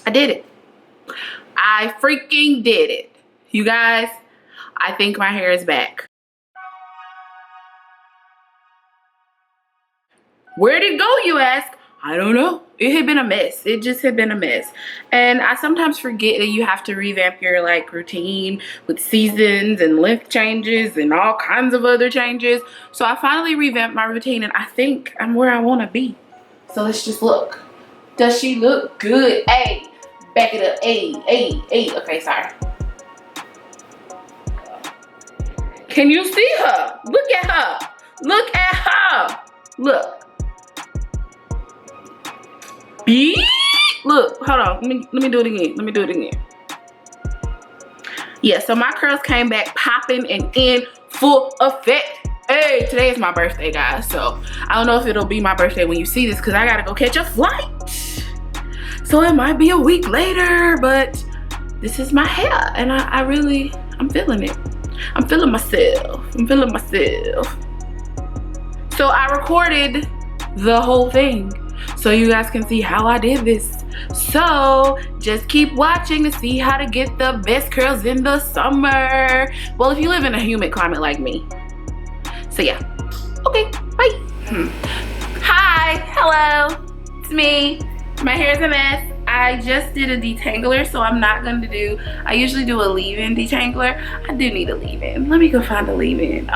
I did it. I freaking did it. You guys, I think my hair is back. Where did it go, you ask? I don't know. It had been a mess. It just had been a mess. And I sometimes forget that you have to revamp your like routine with seasons and length changes and all kinds of other changes. So I finally revamped my routine and I think I'm where I want to be. So let's just look. Does she look good? Hey, back it up. Hey, hey, hey. Okay, sorry. Can you see her? Look at her. Look at her. Look. Beep. Look, hold on. Let me do it again. Let me do it again. Yeah, so my curls came back popping and in full effect. Hey, today is my birthday, guys. So I don't know if it'll be my birthday when you see this because I gotta go catch a flight. So it might be a week later, but this is my hair and I'm feeling it. I'm feeling myself. I'm feeling myself. So I recorded the whole thing so you guys can see how I did this. So just keep watching to see how to get the best curls in the summer. Well, if you live in a humid climate like me. So yeah, okay, bye. Hi, hello, it's me. My hair is a mess. I just did a detangler, so I'm not going to do, I usually do a leave-in detangler. I do need a leave-in. Let me go find a leave-in.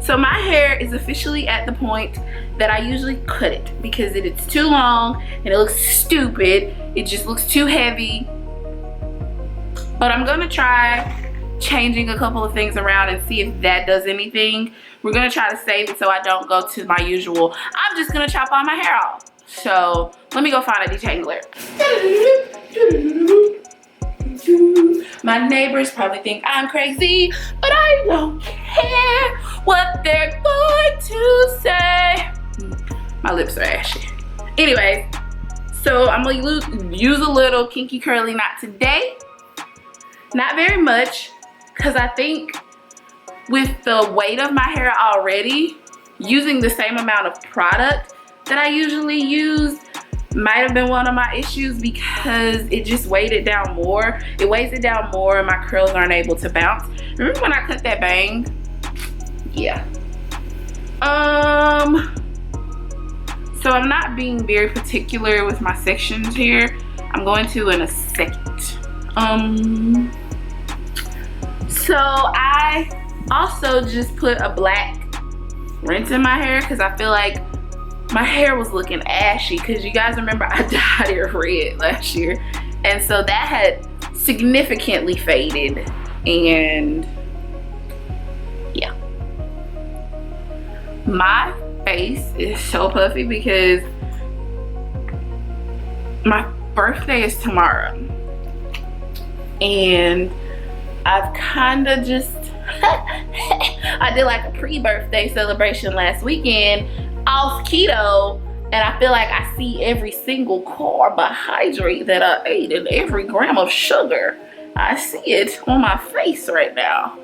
So my hair is officially at the point that I usually cut it because it's too long and it looks stupid. It just looks too heavy. But I'm gonna try changing a couple of things around and see if that does anything. We're gonna try to save it so I don't go to my usual, I'm just gonna chop all my hair off. So let me go find a detangler. My neighbors probably think I'm crazy, but I don't care what they're going to say. My lips are ashy. Anyways, so I'm gonna use a little kinky curly knot today. Not very much, because I think with the weight of my hair already, using the same amount of product that I usually use might have been one of my issues because it just weighed it down more. It weighs it down more and my curls aren't able to bounce. Remember when I cut that bang? Yeah. So I'm not being very particular with my sections here. I'm going to in a second. So I also just put a black rinse in my hair because I feel like my hair was looking ashy because you guys remember I dyed it red last year. And so that had significantly faded and yeah. My face is so puffy because my birthday is tomorrow. And I've kind of just, I did like a pre-birthday celebration last weekend off keto, and I feel like I see every single carbohydrate that I ate and every gram of sugar. I see it on my face right now.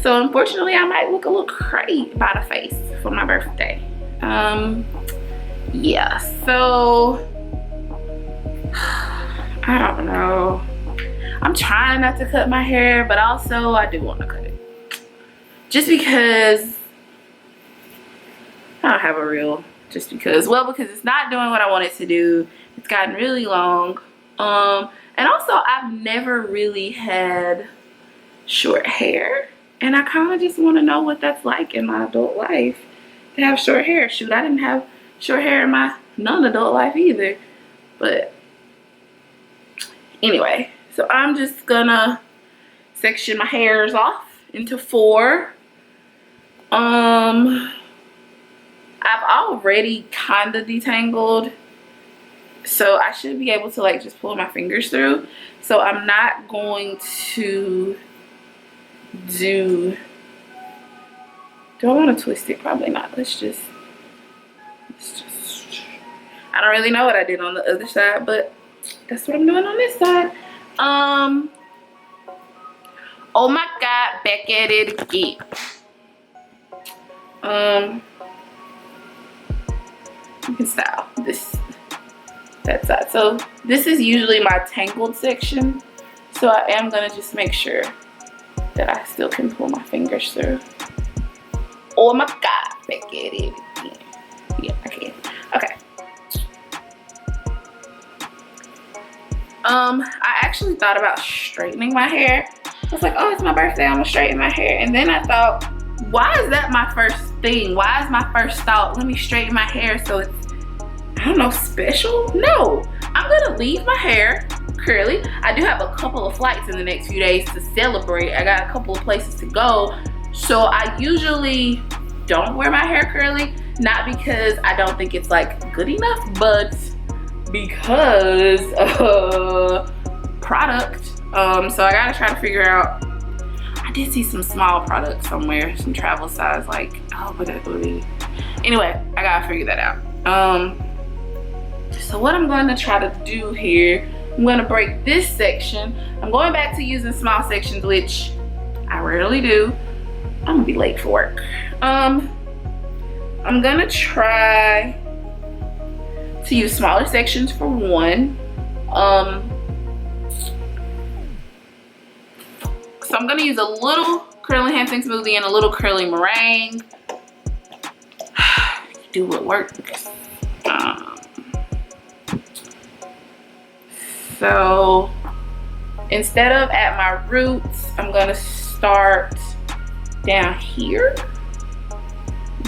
So unfortunately I might look a little crazy by the face for my birthday. Yeah, so I don't know. I'm trying not to cut my hair, but also I do want to cut it. Just because I don't have a real, just because. Well, because it's not doing what I want it to do. It's gotten really long. And also I've never really had short hair. And I kind of just want to know what that's like in my adult life to have short hair. Shoot, I didn't have short hair in my non-adult life either. But anyway, so I'm just gonna section my hairs off into 4. I've already kind of detangled, so I should be able to like just pull my fingers through. So I'm not going to do I want to twist it? Probably not. Let's just I don't really know what I did on the other side, but that's what I'm doing on this side. Oh my god, back at it again. You can style this. that side. So this is usually my tangled section. So I am gonna just make sure that I still can pull my fingers through. Oh my God, I get it again. Yeah, I can. Okay. I actually thought about straightening my hair. I was like, oh, it's my birthday, I'm gonna straighten my hair. And then I thought, why is that my first thing? Why is my first thought, let me straighten my hair so it's, I don't know, special? No, I'm gonna leave my hair curly. I do have a couple of flights in the next few days to celebrate. I got a couple of places to go. So I usually don't wear my hair curly, not because I don't think it's like good enough, but because product. So I gotta try to figure out, I did see some small products somewhere, some travel size, like, oh, but that would be, anyway, I gotta figure that out. So what I'm going to try to do here, I'm going to break this section. I'm going back to using small sections, which I rarely do. I'm gonna be late for work. I'm gonna try to use smaller sections for one. So I'm gonna use a little curly enhancing smoothie and a little curly meringue. Do what works. So instead of at my roots, I'm gonna start down here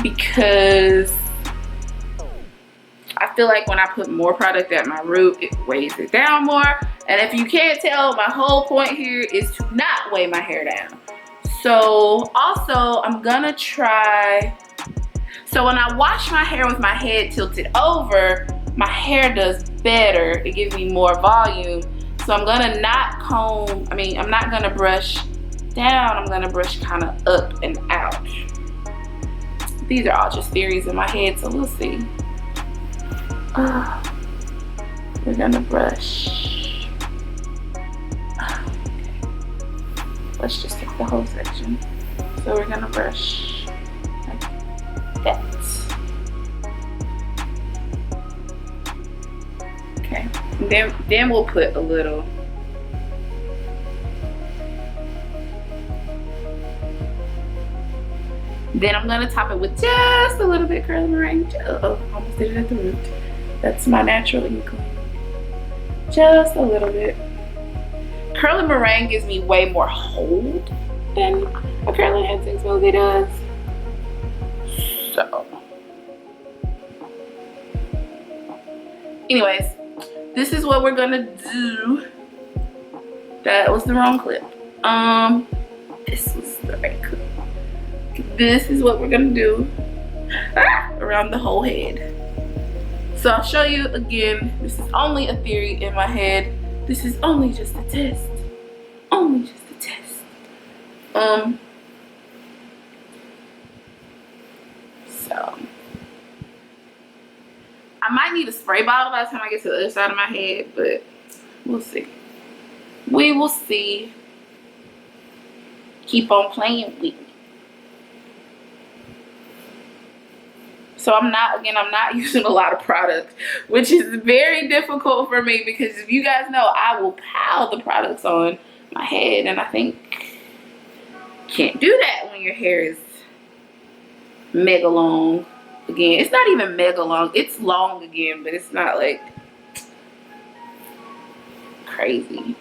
because I feel like when I put more product at my root, it weighs it down more. And if you can't tell, my whole point here is to not weigh my hair down. So also I'm gonna try, so when I wash my hair with my head tilted over, my hair does better. It gives me more volume. So I'm gonna not comb, I'm not gonna brush down, I'm gonna brush kind of up and out. These are all just theories in my head, so we'll see. We're gonna brush. Okay. Let's just take the whole section. So we're gonna brush like that. Okay, and then we'll put a little. Then I'm gonna top it with just a little bit curly meringue. Oh, almost did it at the root. That's my natural inkling. Just a little bit. Curly meringue gives me way more hold than a curly enhancing smoothie does. So, anyways, this is what we're gonna do. That was the wrong clip. This was the right clip. This is what we're gonna do around the whole head. So I'll show you again. This is only a theory in my head. This is only just a test. Only just a test. So I might need a spray bottle by the time I get to the other side of my head, but we'll see. We will see. Keep on playing with me. So I'm not using a lot of products, which is very difficult for me because if you guys know, I will pile the products on my head, and I think you can't do that when your hair is mega long. Again, it's not even mega long. It's long again, but it's not like crazy.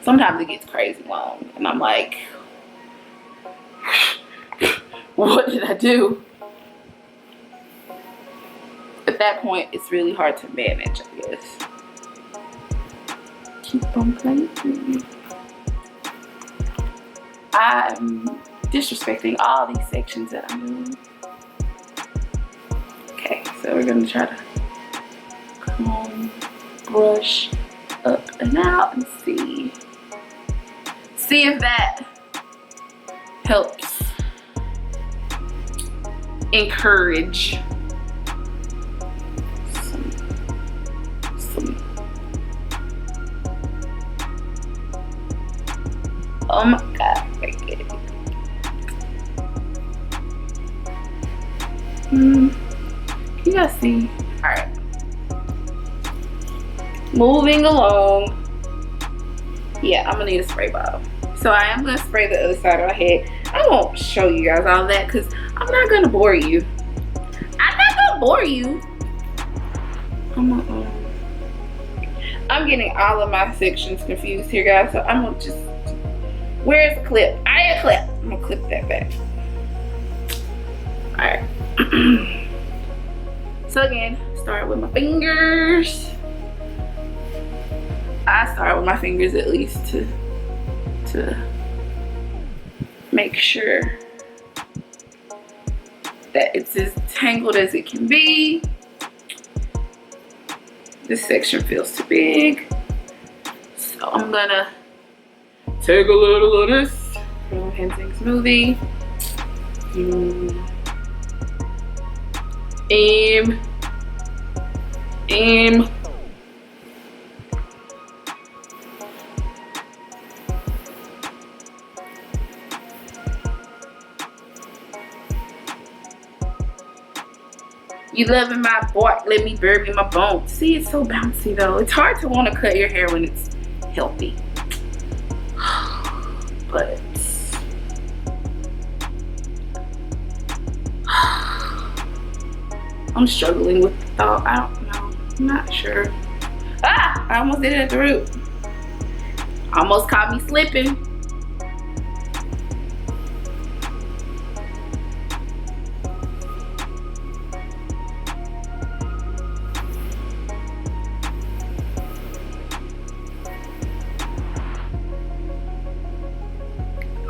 Sometimes it gets crazy long, and I'm like, what did I do? At that point, it's really hard to manage, I guess. Keep on playing. I'm disrespecting all these sections that I'm doing. Okay, so we're gonna try to comb, brush up and out and see if that helps encourage oh my God, I get it. You guys see? Alright. Moving along. Yeah, I'm gonna need a spray bottle. So I am gonna spray the other side of my head. I won't show you guys all that because I'm not gonna bore you. I'm not gonna bore you. I'm getting all of my sections confused here, guys. So I'm gonna just, where's the clip? I had a clip. I'm gonna clip that back. All right. So again, start with my fingers. I start with my fingers at least to make sure that it's as tangled as it can be. This section feels too big, so I'm gonna take a little of this from Hensing Smoothie. Aim. You loving my bark, let me bury my bones. See, it's so bouncy though. It's hard to want to cut your hair when it's healthy. But I'm struggling with the thought. I don't know. I'm not sure. Ah! I almost did it at the root. Almost caught me slipping.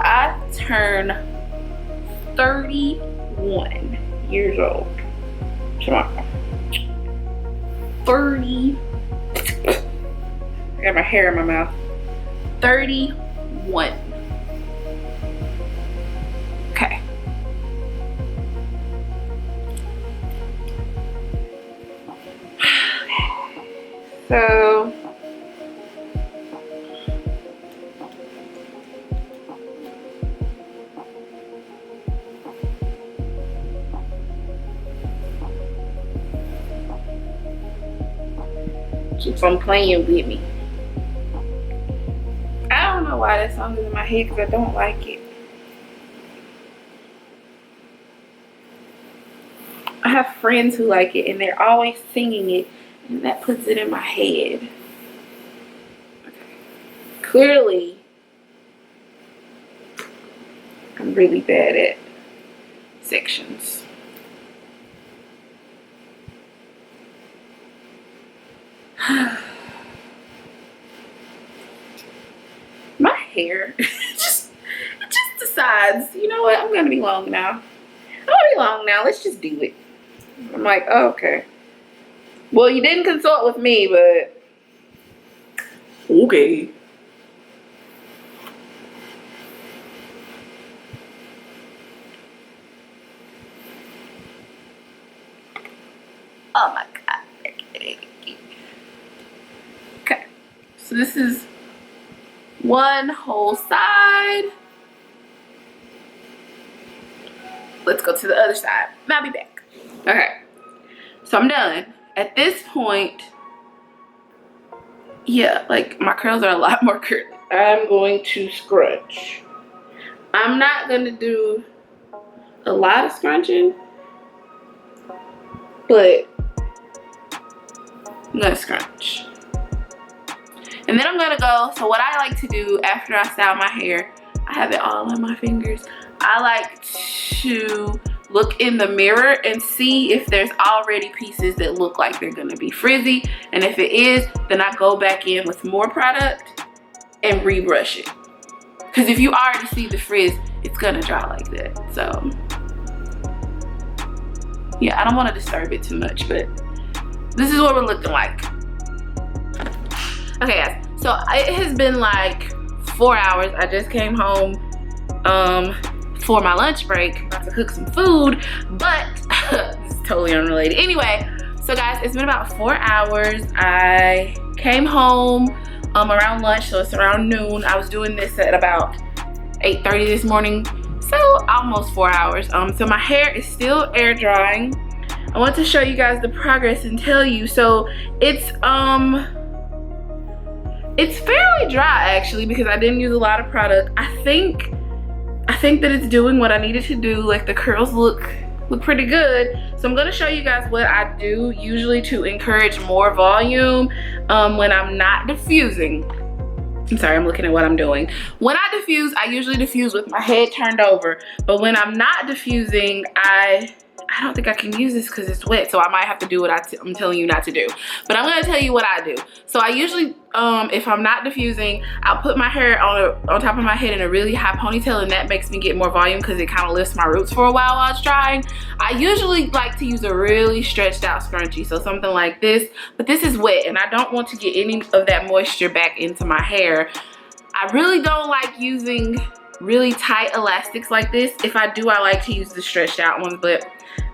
I turn 31 years old tomorrow. 30. I got my hair in my mouth. 31. Okay. So keeps on playing with me. I don't know why that song is in my head because I don't like it. I have friends who like it and they're always singing it, and that puts it in my head. Okay. Clearly, I'm really bad at sections. My hair just decides, you know what, I'm gonna be long now. I'm gonna be long now. Let's just do it. I'm like, oh, okay. Well, you didn't consult with me, but okay. Oh my God. Okay. So this is one whole side. Let's go to the other side. I'll be back. Okay. So I'm done. At this point, yeah, like my curls are a lot more curly. I'm going to scrunch. I'm not gonna do a lot of scrunching, but I'm gonna scrunch. And then I'm gonna go, so what I like to do after I style my hair, I have it all on my fingers. I like to look in the mirror and see if there's already pieces that look like they're gonna be frizzy. And if it is, then I go back in with more product and rebrush it. Because if you already see the frizz, it's gonna dry like that. So, yeah, I don't wanna disturb it too much, but this is what we're looking like. Okay guys, so it has been like 4 hours. I just came home for my lunch break, about to cook some food, but this is totally unrelated. Anyway, so guys, it's been about 4 hours. I came home around lunch, so it's around noon. I was doing this at about 8:30 this morning, so almost 4 hours. So my hair is still air drying. I want to show you guys the progress and tell you. So it's It's fairly dry actually because I didn't use a lot of product. I think that it's doing what I needed to do. Like the curls look pretty good. So I'm gonna show you guys what I do usually to encourage more volume when I'm not diffusing. I'm sorry, I'm looking at what I'm doing. When I diffuse, I usually diffuse with my head turned over. But when I'm not diffusing, I don't think I can use this because it's wet. So I might have to do what I'm telling you not to do. But I'm gonna tell you what I do. So I usually, if I'm not diffusing, I'll put my hair on top of my head in a really high ponytail, and that makes me get more volume because it kind of lifts my roots for a while it's drying. I usually like to use a really stretched out scrunchie, so something like this. But this is wet, and I don't want to get any of that moisture back into my hair. I really don't like using really tight elastics like this. If I do, I like to use the stretched out ones, but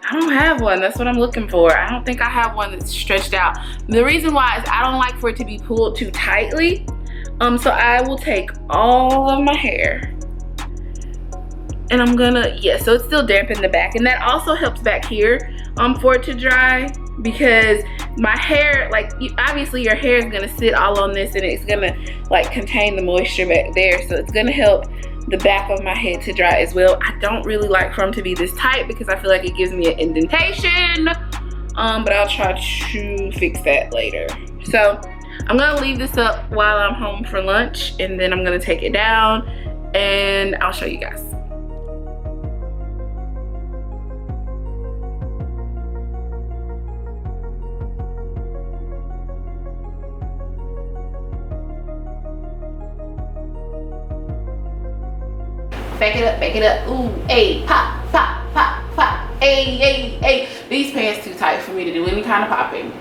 I don't have one. That's what I'm looking for. I don't think I have one that's stretched out. The reason why is I don't like for it to be pulled too tightly. So I will take all of my hair and I'm gonna, yeah, so it's still damp in the back, and that also helps back here for it to dry, because my hair, like, obviously your hair is gonna sit all on this and it's gonna like contain the moisture back there, so it's gonna help the back of my head to dry as well. I don't really like for them to be this tight because I feel like it gives me an indentation, but I'll try to fix that later. So I'm gonna leave this up while I'm home for lunch, and then I'm gonna take it down and I'll show you guys. Back it up, ooh, ay, pop, pop, pop, pop, ay, ay, ay. These pants too tight for me to do any kind of popping.